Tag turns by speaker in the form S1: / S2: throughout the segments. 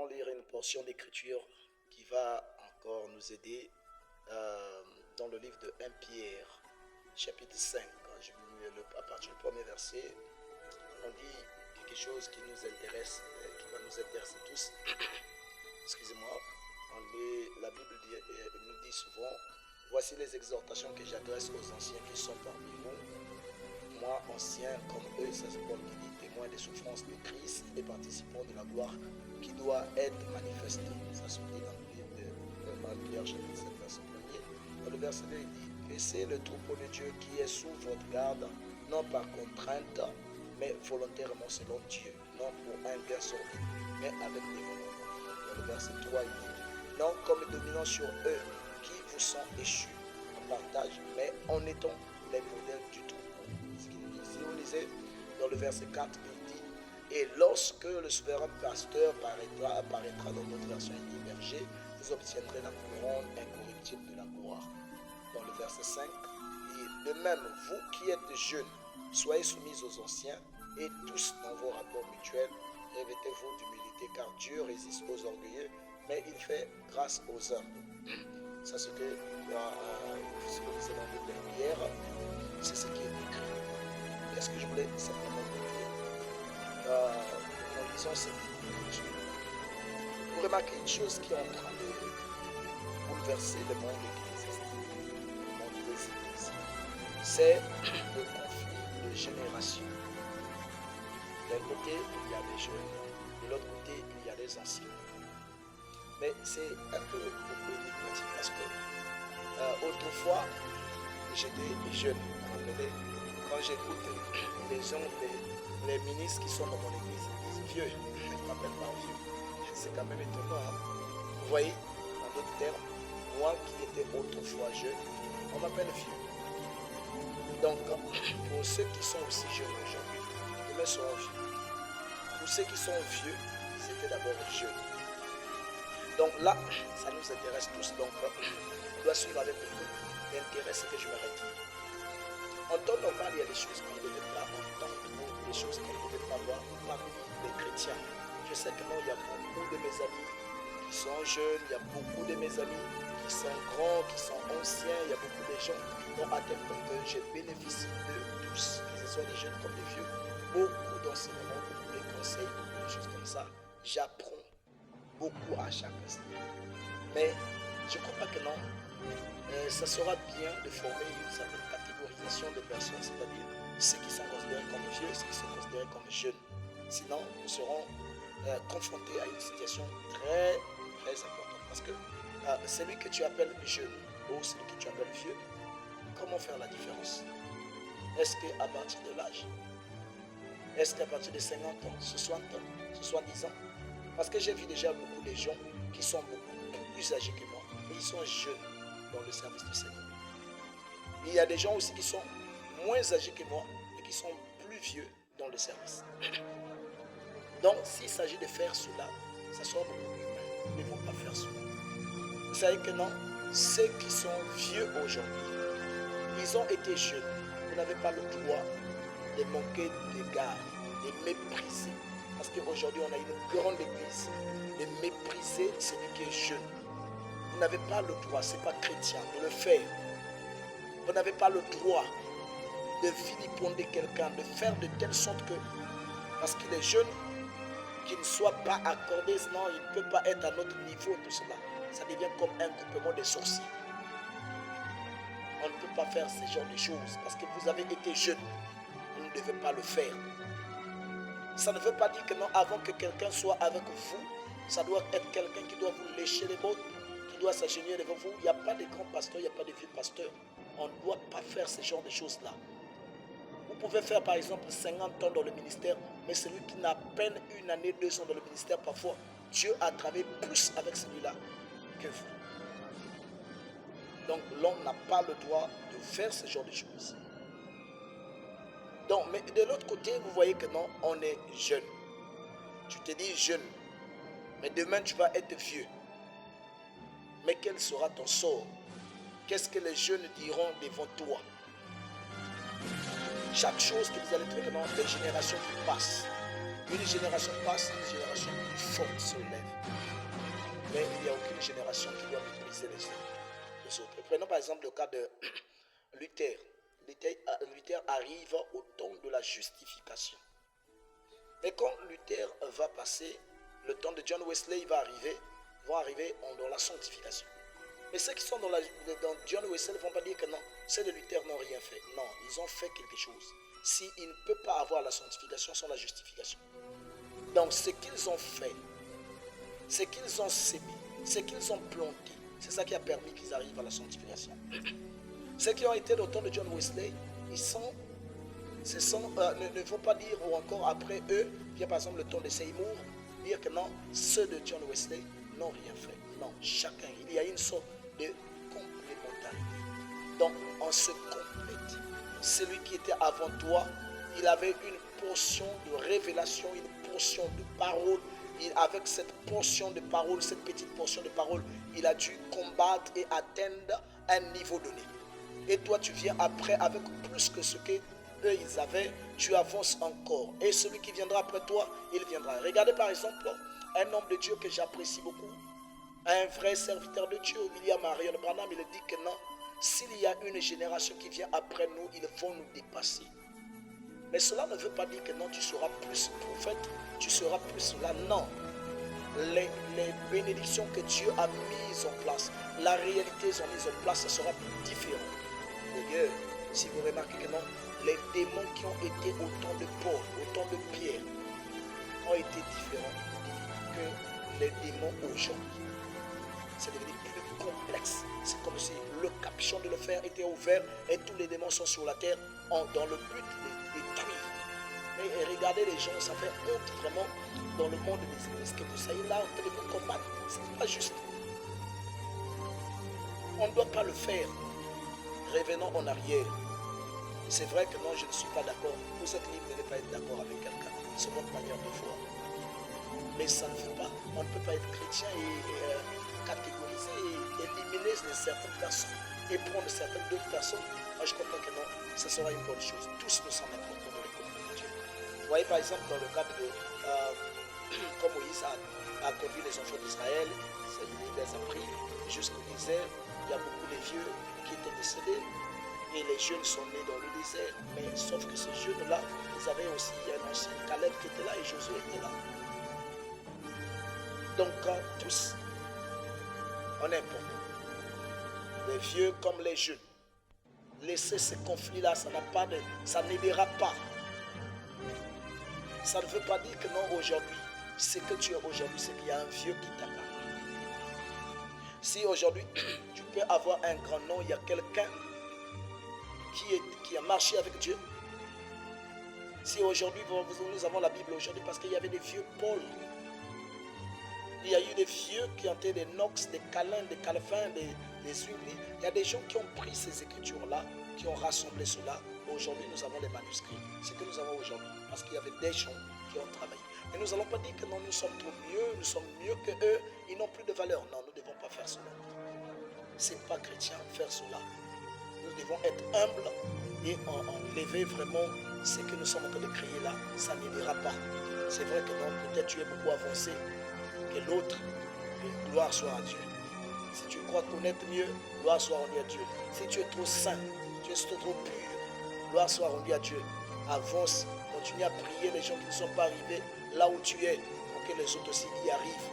S1: allons lire une portion d'écriture qui va encore nous aider dans le livre de 1 Pierre, chapitre 5. À partir du premier verset, on dit quelque chose qui nous intéresse, qui va nous intéresser tous. Excusez-moi, la Bible nous dit souvent, voici les exhortations que j'adresse aux anciens qui sont parmi vous. Moi, ancien comme eux, ça c'est Paul qui dit, témoin des souffrances de Christ et participant de la gloire qui doit être manifestée. Ça se dit dans le livre de 1 Pierre, chapitre 7, verset 1er. Dans le verset 2, il dit, que c'est le troupeau de Dieu qui est sous votre garde, non par contrainte, mais volontairement selon Dieu, non pour un gain sordide, mais avec dévouement. Dans le verset 3, il dit, non comme dominant sur eux qui vous sont échus en partage, mais en étant les modèles du troupeau. Si vous lisez dans le verset 4, il dit, et lorsque le souverain pasteur apparaîtra dans notre version, il dit, berger, vous obtiendrez la couronne incorruptible de la gloire. Dans le verset 5, il dit, de même, vous qui êtes jeunes, soyez soumis aux anciens, et tous dans vos rapports mutuels, revêtez-vous d'humilité, car Dieu résiste aux orgueilleux, mais il fait grâce aux humbles. Ça, c'est ce que, si vous lisez dans le livre d'Hier, c'est ce qui est écrit. Est-ce que je voulais simplement vous dire, en lisant cette écriture, vous remarquez une chose qui est en train de bouleverser le monde ecclésiastique, le monde des églises, c'est le conflit de génération. D'un côté, il y a des jeunes, de l'autre côté, il y a des anciens. Mais c'est un peu énigmatique parce que autrefois, j'étais jeune. Quand j'écoute les gens, les ministres qui sont dans mon église, ils disent vieux, je ne m'appelle pas vieux. C'est quand même étonnant. Hein? Vous voyez, en d'autres termes, moi qui étais autrefois jeune, on m'appelle vieux. Donc, pour ceux qui sont aussi jeunes aujourd'hui, demain seront vieux. Pour ceux qui sont vieux, ils étaient d'abord jeunes. Donc là, ça nous intéresse tous. Donc, on doit suivre avec beaucoup d'intérêt ce que je me retire. En temps normal, il y a des choses qu'on ne devait pas entendre, des choses qu'on ne devait pas voir parmi les chrétiens. Je sais que non, il y a beaucoup de mes amis qui sont jeunes, il y a beaucoup de mes amis qui sont grands, qui sont anciens, il y a beaucoup de gens dont à tel point que je bénéficie de tous, que ce soit des jeunes comme des vieux, beaucoup d'enseignements, beaucoup de conseils, beaucoup de choses comme ça. J'apprends beaucoup à chaque instant. Mais je ne crois pas que non. Ça sera bien de former une certaine catégorisation de personnes, c'est-à-dire ceux qui sont considérés comme vieux, ceux qui sont considérés comme jeunes. Sinon, nous serons confrontés à une situation très, très importante. Parce que celui que tu appelles jeune ou celui que tu appelles vieux, comment faire la différence? Est-ce qu'à partir de l'âge? Est-ce qu'à partir de 50 ans, 60 ans, 70 ans? Parce que j'ai vu déjà beaucoup de gens qui sont beaucoup plus âgés que moi, mais ils sont jeunes dans le service du Seigneur. Il y a des gens aussi qui sont moins âgés que moi et qui sont plus vieux dans le service. Donc, s'il s'agit de faire cela, ça sera beaucoup plus humain. Ils ne vont pas faire cela. Vous savez que non, ceux qui sont vieux aujourd'hui, ils ont été jeunes. Vous n'avez pas le droit de manquer d'égard, de mépriser. Parce qu'aujourd'hui, on a une grande église, de mépriser celui qui est jeune. Vous n'avez pas le droit, ce n'est pas chrétien, de le faire. Vous n'avez pas le droit de vilipender quelqu'un, de faire de telle sorte que, parce qu'il est jeune, qu'il ne soit pas accordé, sinon il ne peut pas être à notre niveau, tout cela. Ça devient comme un groupement de sorciers. On ne peut pas faire ce genre de choses, parce que vous avez été jeune. Vous ne devez pas le faire. Ça ne veut pas dire que non, avant que quelqu'un soit avec vous, ça doit être quelqu'un qui doit vous lécher les bottes, qui doit s'agenouiller devant vous. Il n'y a pas de grands pasteurs, il n'y a pas de vieux pasteurs. On ne doit pas faire ce genre de choses-là. Vous pouvez faire par exemple 50 ans dans le ministère, mais celui qui n'a à peine une année, 2 ans dans le ministère, parfois, Dieu a travaillé plus avec celui-là que vous. Donc l'homme n'a pas le droit de faire ce genre de choses. Donc, mais de l'autre côté, vous voyez que non, on est jeune. Tu te dis jeune, mais demain tu vas être vieux. Mais quel sera ton sort? Qu'est-ce que les jeunes diront devant toi? Chaque chose que vous allez trouver, les générations qui passent, Une génération passe, une génération plus forte se lève. Mais il n'y a aucune génération qui doit mépriser les autres. Prenons par exemple le cas de Luther. Luther arrive au temps de la justification. Et quand Luther va passer, le temps de John Wesley vont arriver dans la sanctification. Mais ceux qui sont dans John Wesley ne vont pas dire que non, ceux de Luther n'ont rien fait. Non, ils ont fait quelque chose. S'ils ne peuvent pas avoir la sanctification sans la justification. Donc ce qu'ils ont fait, ce qu'ils ont sémé, ce qu'ils ont planté, c'est ça qui a permis qu'ils arrivent à la sanctification. Ceux qui ont été au temps de John Wesley, ne vont pas dire, ou encore après eux, bien par exemple le temps de Seymour, dire que non, ceux de John Wesley n'ont rien fait. Non, chacun, il y a une sorte de complémentarité. Donc on se complète. Celui qui était avant toi, il avait une portion de révélation, une portion de parole. Avec cette portion de parole, cette petite portion de parole, il a dû combattre et atteindre un niveau donné. Et toi tu viens après avec plus que ce que eux ils avaient, tu avances encore. Et celui qui viendra après toi, il viendra. Regardez par exemple un homme de Dieu que j'apprécie beaucoup, un vrai serviteur de Dieu, William Marion Branham, il dit que non, s'il y a une génération qui vient après nous, ils vont nous dépasser. Mais cela ne veut pas dire que non, tu seras plus prophète, tu seras plus cela. Non. Les bénédictions que Dieu a mises en place, la réalité qu'ils ont mise en place, ça sera différent. D'ailleurs, si vous remarquez que non, les démons qui ont été au temps de Paul, au temps de Pierre, ont été différents que les démons aujourd'hui. C'est devenu plus complexe. C'est comme si le capuchon de l'enfer était ouvert et tous les démons sont sur la terre dans le but de détruire. Mais regardez les gens, ça fait honte vraiment dans le monde des églises que vous soyez là en train de vous combattre. Ce n'est pas juste. On ne doit pas le faire. Revenons en arrière. C'est vrai que non, je ne suis pas d'accord. Vous êtes libre de ne pas être d'accord avec quelqu'un. C'est votre manière de voir. Mais ça ne fait pas. On ne peut pas être chrétien et catégoriser et éliminer certaines personnes et prendre certaines d'autres personnes. Moi, je comprends que non, ce sera une bonne chose. Tous nous sommes importants dans les communautés de Dieu. Vous voyez par exemple dans le cadre de comme Moïse a conduit les enfants d'Israël, il les a pris jusqu'au désert. Il y a beaucoup de vieux qui étaient décédés et les jeunes sont nés dans le désert. Mais sauf que ces jeunes-là, ils avaient aussi un ancien Caleb qui était là et Josué était là. Donc tous, on est important. Les vieux comme les jeunes. Laissez ces conflits-là, ça n'aidera pas. Ça ne veut pas dire que non, aujourd'hui, ce que tu es aujourd'hui, c'est qu'il y a un vieux qui t'a parlé. Si aujourd'hui, tu peux avoir un grand nom, il y a quelqu'un qui a marché avec Dieu. Si aujourd'hui, nous avons la Bible aujourd'hui, parce qu'il y avait des vieux Paul. Il y a eu des vieux qui ont été des Knox, des Calvin, des Calvin, des Zwingli. Il y a des gens qui ont pris ces écritures-là, qui ont rassemblé cela. Aujourd'hui, nous avons les manuscrits. Ce que nous avons aujourd'hui. Parce qu'il y avait des gens qui ont travaillé. Mais nous n'allons pas dire que non, nous sommes trop mieux, nous sommes mieux que eux, ils n'ont plus de valeur. Non, nous ne devons pas faire cela. Ce n'est pas chrétien faire cela. Nous devons être humbles et enlever vraiment ce que nous sommes en train de créer là. Ça n'aidera pas. C'est vrai que non, peut-être tu es beaucoup avancé que l'autre, mais gloire soit à Dieu. Si tu crois connaître mieux, gloire soit rendue à Dieu. Si tu es trop saint, tu es trop pur, gloire soit rendue à Dieu. Avance, continue à prier les gens qui ne sont pas arrivés là où tu es, pour que les autres aussi y arrivent.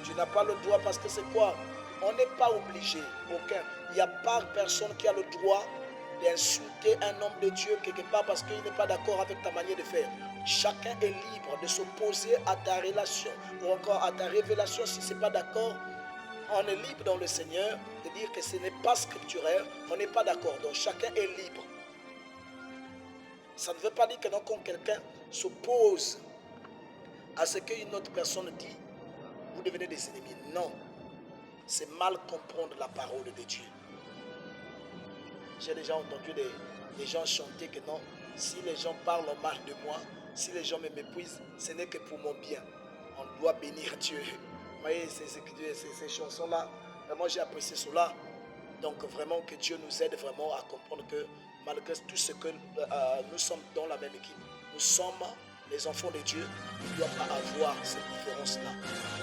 S1: Tu n'as pas le droit parce que c'est quoi? On n'est pas obligé, aucun. Il n'y a pas personne qui a le droit d'insulter un homme de Dieu quelque part parce qu'il n'est pas d'accord avec ta manière de faire. Chacun est libre de s'opposer à ta relation ou encore à ta révélation si ce n'est pas d'accord. On est libre dans le Seigneur de dire que ce n'est pas scripturaire, on n'est pas d'accord. Donc chacun est libre. Ça ne veut pas dire que quand quelqu'un s'oppose à ce qu'une autre personne dit, vous devenez des ennemis. Non. C'est mal comprendre la parole de Dieu. J'ai déjà entendu des gens chanter que non, si les gens parlent mal de moi, si les gens me méprisent, ce n'est que pour mon bien. On doit bénir Dieu. Vous voyez, ces chansons-là, vraiment j'ai apprécié cela. Donc vraiment que Dieu nous aide vraiment à comprendre que malgré tout ce que nous sommes dans la même équipe, nous sommes les enfants de Dieu. Il ne doit pas avoir cette différence-là.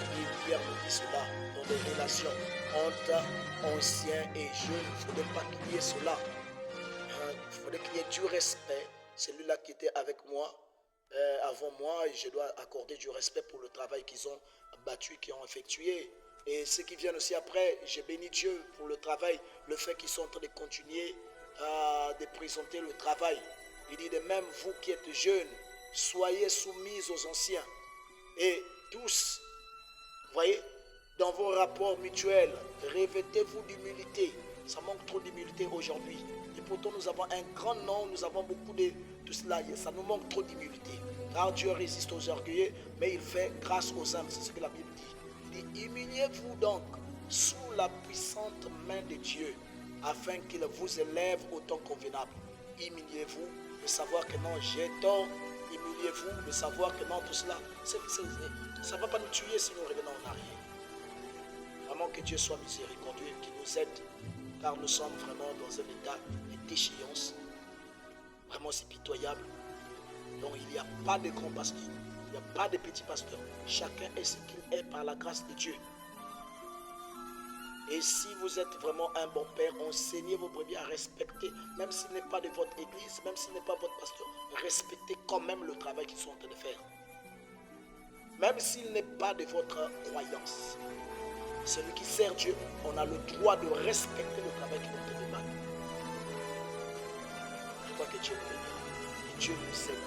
S1: Et Pierre nous dit cela dans des relations entre anciens et jeunes. Il ne faudrait pas qu'il y ait cela. Il faudrait qu'il y ait du respect. Celui-là qui était avec moi, avant moi, et je dois accorder du respect pour le travail qu'ils ont battu, qu'ils ont effectué. Et ceux qui viennent aussi après, je bénis Dieu pour le travail, le fait qu'ils sont en train de continuer de présenter le travail. Il dit de même, vous qui êtes jeunes, soyez soumis aux anciens. Et tous, vous voyez, dans vos rapports mutuels, revêtez-vous d'humilité. Ça manque trop d'humilité aujourd'hui. Et pourtant, nous avons un grand nom, nous avons beaucoup de tout cela. Ça nous manque trop d'humilité. Car Dieu résiste aux orgueilleux, mais il fait grâce aux humbles. C'est ce que la Bible dit. Il dit, humiliez-vous donc sous la puissante main de Dieu, afin qu'il vous élève au temps convenable. Humiliez-vous, de savoir que non, j'ai tort. Humiliez-vous, de savoir que non, tout cela, ça ne va pas nous tuer si nous revenons en arrière. Vraiment que Dieu soit miséricordieux, qu'il nous aide, car nous sommes vraiment dans un état de déchéance, vraiment c'est pitoyable. Donc il n'y a pas de grands pasteurs, il n'y a pas de petits pasteurs. Chacun est ce qu'il est par la grâce de Dieu. Et si vous êtes vraiment un bon père, enseignez vos brebis à respecter, même s'il n'est pas de votre église, même s'il n'est pas votre pasteur, respectez quand même le travail qu'ils sont en train de faire. Même s'il n'est pas de votre croyance. Celui qui sert Dieu, on a le droit de respecter le travail qu'il est en train de battre. Je crois que Dieu nous bénira. Et Dieu nous aide.